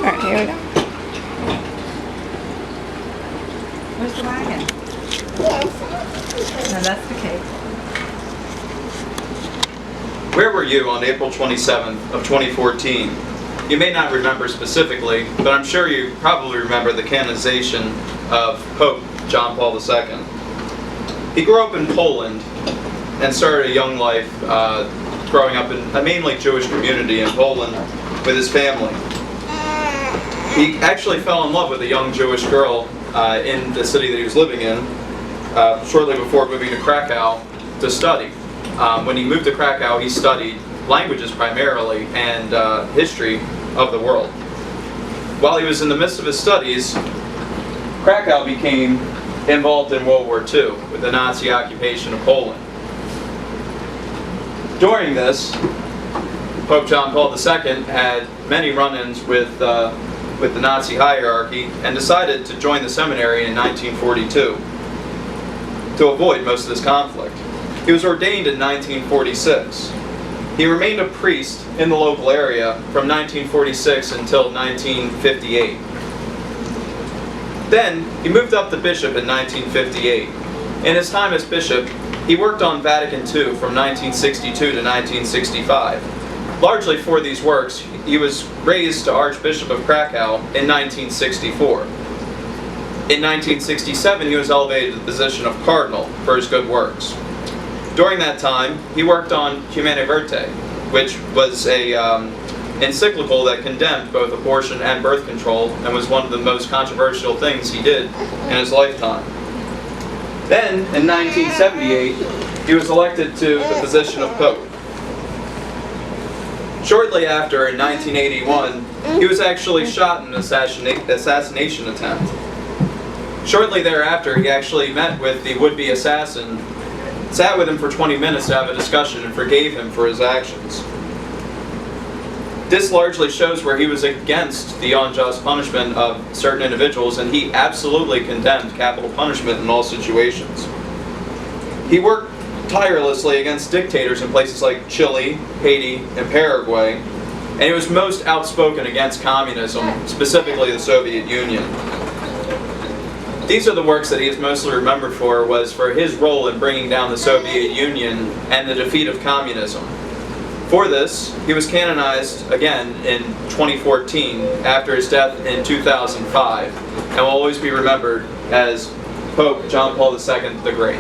Alright, here we go. Where's the wagon? No, that's the cake. Where were you on April 27th of 2014? You may not remember specifically, but I'm sure you probably remember the canonization of Pope John Paul II. He grew up in Poland and started a young life growing up in a mainly Jewish community in Poland with his family. He actually fell in love with a young Jewish girl in the city that he was living in shortly before moving to Krakow to study. When he moved to Krakow, he studied languages primarily and history of the world. While he was in the midst of his studies, Krakow became involved in World War II with the Nazi occupation of Poland. During this, Pope John Paul II had many run-ins with the Nazi hierarchy and decided to join the seminary in 1942 to avoid most of this conflict. He was ordained in 1946. He remained a priest in the local area from 1946 until 1958. Then, he moved up to bishop in 1958. In his time as bishop, he worked on Vatican II from 1962 to 1965. Largely for these works, he was raised to Archbishop of Krakow in 1964. In 1967, he was elevated to the position of cardinal for his good works. During that time, he worked on Commemorative, which was a encyclical that condemned both abortion and birth control and was one of the most controversial things he did in his lifetime. Then, in 1978, he was elected to the position of Pope. Shortly after, in 1981, he was actually shot in an assassination attempt. Shortly thereafter, he actually met with the would-be assassin, sat with him for 20 minutes to have a discussion, and forgave him for his actions. This largely shows where he was against the unjust punishment of certain individuals, and he absolutely condemned capital punishment in all situations. He worked tirelessly against dictators in places like Chile, Haiti, and Paraguay, and he was most outspoken against communism, specifically the Soviet Union. These are the works that he is mostly remembered for, was for his role in bringing down the Soviet Union and the defeat of communism. For this, he was canonized again in 2014 after his death in 2005, and will always be remembered as Pope John Paul II the Great.